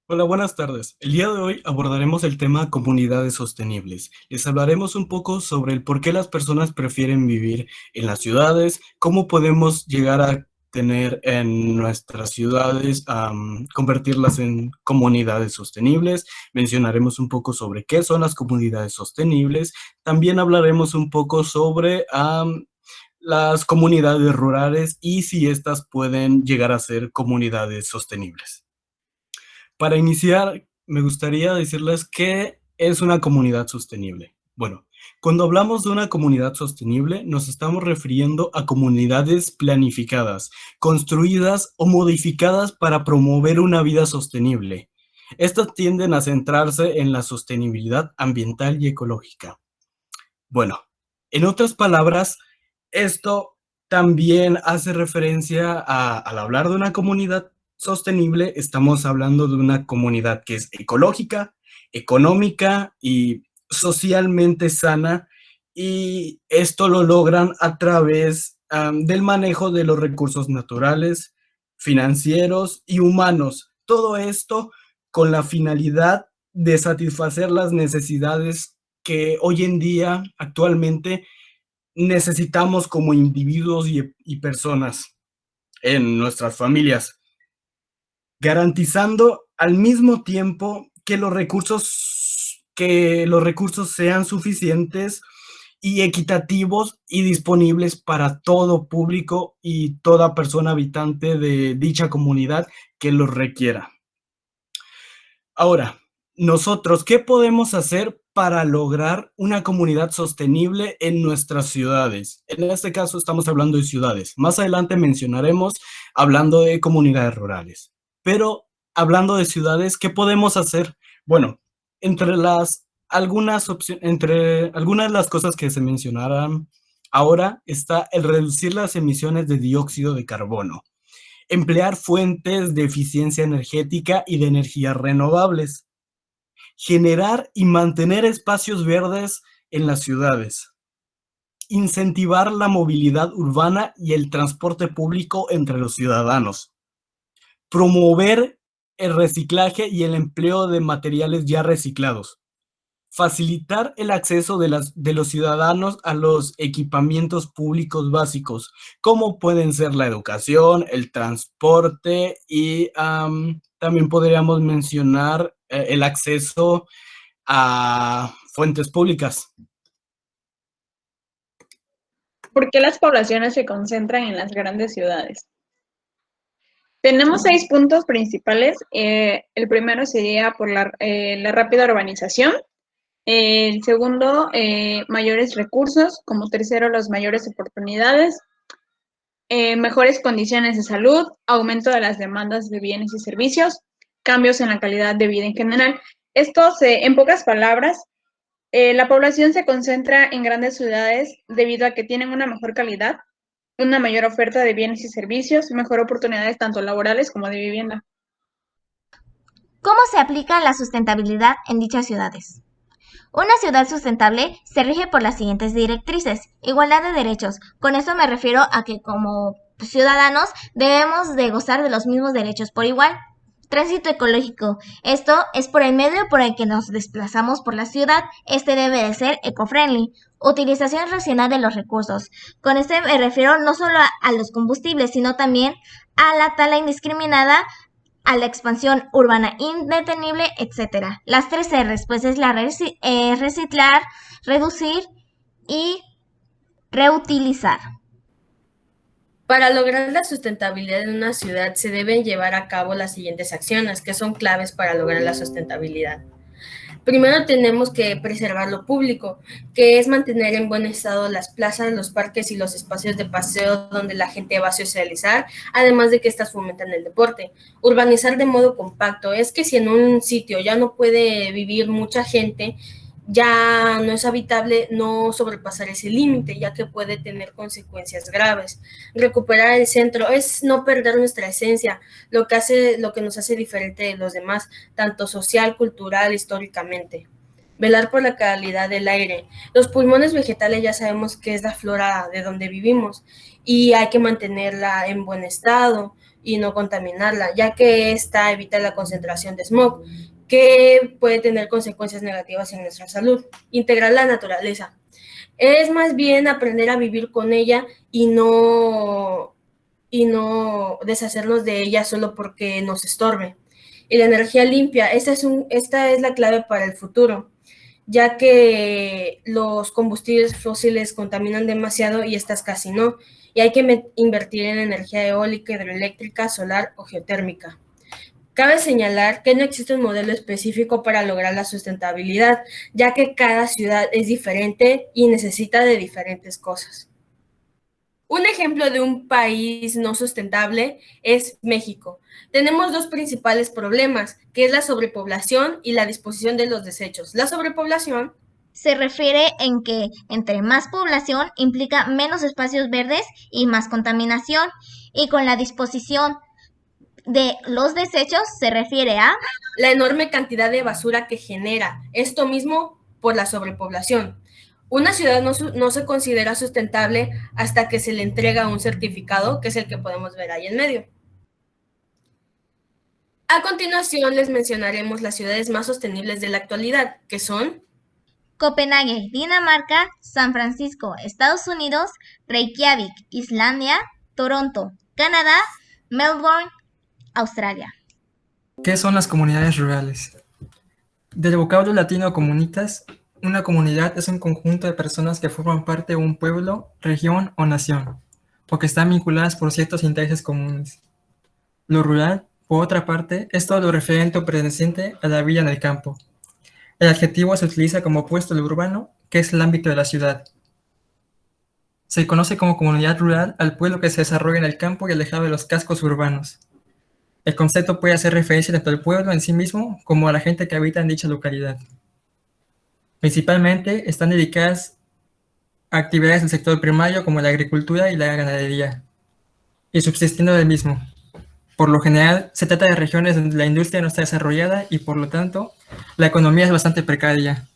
Hola, buenas tardes. El día de hoy abordaremos el tema comunidades sostenibles. Les hablaremos un poco sobre el por qué las personas prefieren vivir en las ciudades, cómo podemos llegar a tener en nuestras ciudades, convertirlas en comunidades sostenibles. Mencionaremos un poco sobre qué son las comunidades sostenibles. También hablaremos un poco sobre las comunidades rurales y si estas pueden llegar a ser comunidades sostenibles. Para iniciar, me gustaría decirles qué es una comunidad sostenible. Bueno, cuando hablamos de una comunidad sostenible, nos estamos refiriendo a comunidades planificadas, construidas o modificadas para promover una vida sostenible. Estas tienden a centrarse en la sostenibilidad ambiental y ecológica. Bueno, en otras palabras, esto también hace referencia al hablar de una comunidad sostenible, estamos hablando de una comunidad que es ecológica, económica y socialmente sana, y esto lo logran a través del manejo de los recursos naturales, financieros y humanos. Todo esto con la finalidad de satisfacer las necesidades que hoy en día, actualmente, necesitamos como individuos y personas en nuestras familias, garantizando al mismo tiempo que los recursos sean suficientes y equitativos y disponibles para todo público y toda persona habitante de dicha comunidad que los requiera. Ahora, nosotros, ¿qué podemos hacer para lograr una comunidad sostenible en nuestras ciudades? En este caso estamos hablando de ciudades. Más adelante mencionaremos hablando de comunidades rurales. Pero hablando de ciudades, ¿qué podemos hacer? Bueno, entre algunas de las cosas que se mencionarán ahora está el reducir las emisiones de dióxido de carbono, emplear fuentes de eficiencia energética y de energías renovables, generar y mantener espacios verdes en las ciudades, incentivar la movilidad urbana y el transporte público entre los ciudadanos, promover el reciclaje y el empleo de materiales ya reciclados, facilitar el acceso de los ciudadanos a los equipamientos públicos básicos, como pueden ser la educación, el transporte y también podríamos mencionar el acceso a fuentes públicas. ¿Por qué las poblaciones se concentran en las grandes ciudades? Tenemos 6 puntos principales. El primero sería por la rápida urbanización. El segundo, mayores recursos. Como tercero, las mayores oportunidades. Mejores condiciones de salud, aumento de las demandas de bienes y servicios, cambios en la calidad de vida en general. En pocas palabras, la población se concentra en grandes ciudades debido a que tienen una mejor calidad, una mayor oferta de bienes y servicios, mejor oportunidades tanto laborales como de vivienda. ¿Cómo se aplica la sustentabilidad en dichas ciudades? Una ciudad sustentable se rige por las siguientes directrices. Igualdad de derechos. Con esto me refiero a que como ciudadanos debemos de gozar de los mismos derechos por igual. Tránsito ecológico. Esto es por el medio por el que nos desplazamos por la ciudad. Este debe de ser eco-friendly. Utilización racional de los recursos. Con este me refiero no solo a los combustibles, sino también a la tala indiscriminada, a la expansión urbana indetenible, etc. Las 3 R's, pues es reciclar, reducir y reutilizar. Para lograr la sustentabilidad en una ciudad se deben llevar a cabo las siguientes acciones, que son claves para lograr la sustentabilidad. Primero tenemos que preservar lo público, que es mantener en buen estado las plazas, los parques y los espacios de paseo donde la gente va a socializar, además de que estas fomentan el deporte. Urbanizar de modo compacto, es que si en un sitio ya no puede vivir mucha gente, ya no es habitable no sobrepasar ese límite, ya que puede tener consecuencias graves. Recuperar el centro es no perder nuestra esencia, lo que nos hace diferente de los demás, tanto social, cultural, históricamente. Velar por la calidad del aire. Los pulmones vegetales ya sabemos que es la flora de donde vivimos y hay que mantenerla en buen estado. y no contaminarla, ya que esta evita la concentración de smog, que puede tener consecuencias negativas en nuestra salud. Integrar la naturaleza. Es más bien aprender a vivir con ella y no deshacernos de ella solo porque nos estorbe. Y la energía limpia, esta es la clave para el futuro, ya que los combustibles fósiles contaminan demasiado y estas casi no, y hay que invertir en energía eólica, hidroeléctrica, solar o geotérmica. Cabe señalar que no existe un modelo específico para lograr la sustentabilidad, ya que cada ciudad es diferente y necesita de diferentes cosas. Un ejemplo de un país no sustentable es México. Tenemos dos principales problemas, que es la sobrepoblación y la disposición de los desechos. La sobrepoblación se refiere en que entre más población implica menos espacios verdes y más contaminación, y con la disposición de los desechos se refiere a la enorme cantidad de basura que genera, esto mismo por la sobrepoblación. Una ciudad no se considera sustentable hasta que se le entrega un certificado, que es el que podemos ver ahí en medio. A continuación les mencionaremos las ciudades más sostenibles de la actualidad, que son Copenhague, Dinamarca; San Francisco, Estados Unidos; Reykjavik, Islandia; Toronto, Canadá; Melbourne, Australia. ¿Qué son las comunidades rurales? Del vocablo latino comunitas, una comunidad es un conjunto de personas que forman parte de un pueblo, región o nación, o que están vinculadas por ciertos intereses comunes. Lo rural, por otra parte, es todo lo referente o perteneciente a la vida en el campo. El adjetivo se utiliza como opuesto al urbano, que es el ámbito de la ciudad. Se conoce como comunidad rural al pueblo que se desarrolla en el campo y alejado de los cascos urbanos. El concepto puede hacer referencia tanto al pueblo en sí mismo como a la gente que habita en dicha localidad. Principalmente están dedicadas a actividades del sector primario como la agricultura y la ganadería, y subsistiendo del mismo. Por lo general, se trata de regiones donde la industria no está desarrollada y, por lo tanto, la economía es bastante precaria.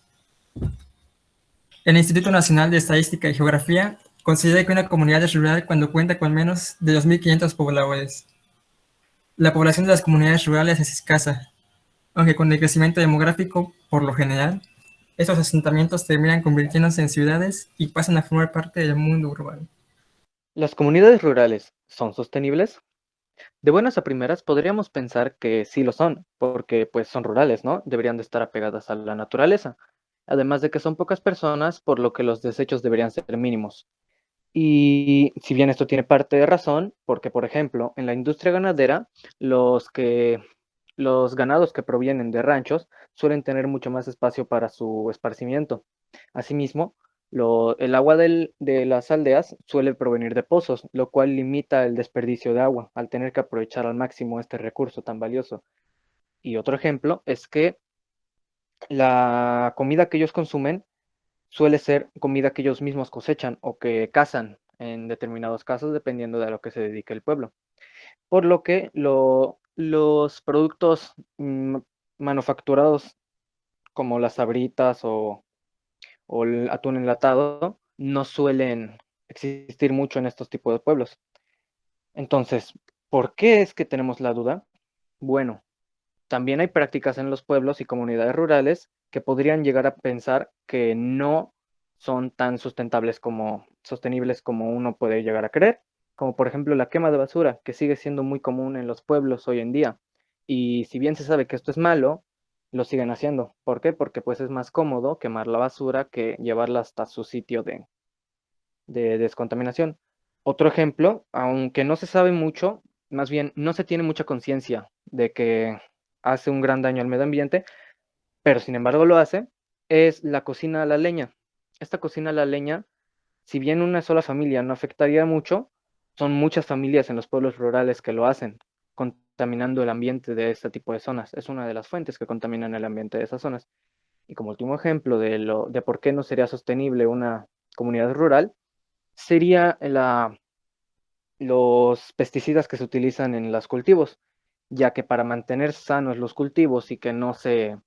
El Instituto Nacional de Estadística y Geografía considera que una comunidad es rural cuando cuenta con menos de 2.500 pobladores. La población de las comunidades rurales es escasa, aunque con el crecimiento demográfico, por lo general, estos asentamientos terminan convirtiéndose en ciudades y pasan a formar parte del mundo urbano. ¿Las comunidades rurales son sostenibles? De buenas a primeras podríamos pensar que sí lo son, porque pues son rurales, ¿no? Deberían de estar apegadas a la naturaleza. Además de que son pocas personas, por lo que los desechos deberían ser mínimos. Y si bien esto tiene parte de razón, porque por ejemplo, en la industria ganadera, los ganados que provienen de ranchos suelen tener mucho más espacio para su esparcimiento. Asimismo, el agua de las aldeas suele provenir de pozos, lo cual limita el desperdicio de agua, al tener que aprovechar al máximo este recurso tan valioso. Y otro ejemplo es que la comida que ellos consumen suele ser comida que ellos mismos cosechan o que cazan en determinados casos, dependiendo de a lo que se dedique el pueblo. Por lo que los productos manufacturados como las sabritas o el atún enlatado no suelen existir mucho en estos tipos de pueblos. Entonces, ¿por qué es que tenemos la duda? Bueno, también hay prácticas en los pueblos y comunidades rurales que podrían llegar a pensar que no son tan sostenibles como uno puede llegar a creer, como por ejemplo la quema de basura, que sigue siendo muy común en los pueblos hoy en día. Y si bien se sabe que esto es malo, lo siguen haciendo. ¿Por qué? Porque pues es más cómodo quemar la basura que llevarla hasta su sitio de descontaminación. Otro ejemplo, aunque no se sabe mucho, más bien no se tiene mucha conciencia de que hace un gran daño al medio ambiente, pero sin embargo lo hace, es la cocina a la leña. Esta cocina a la leña, si bien una sola familia no afectaría mucho, son muchas familias en los pueblos rurales que lo hacen, contaminando el ambiente de este tipo de zonas. Es una de las fuentes que contaminan el ambiente de esas zonas. Y como último ejemplo de por qué no sería sostenible una comunidad rural, sería los pesticidas que se utilizan en los cultivos, ya que para mantener sanos los cultivos y que no se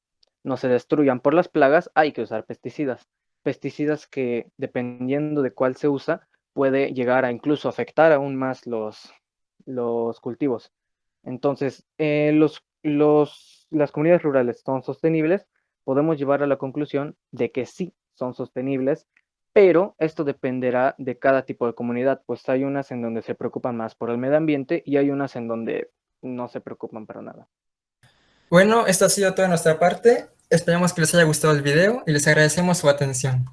destruyan por las plagas, hay que usar pesticidas. Pesticidas que, dependiendo de cuál se usa, puede llegar a incluso afectar aún más los cultivos. Entonces, las comunidades rurales son sostenibles, podemos llevar a la conclusión de que sí son sostenibles, pero esto dependerá de cada tipo de comunidad, pues hay unas en donde se preocupan más por el medio ambiente y hay unas en donde no se preocupan para nada. Bueno, esto ha sido toda nuestra parte. Esperamos que les haya gustado el video y les agradecemos su atención.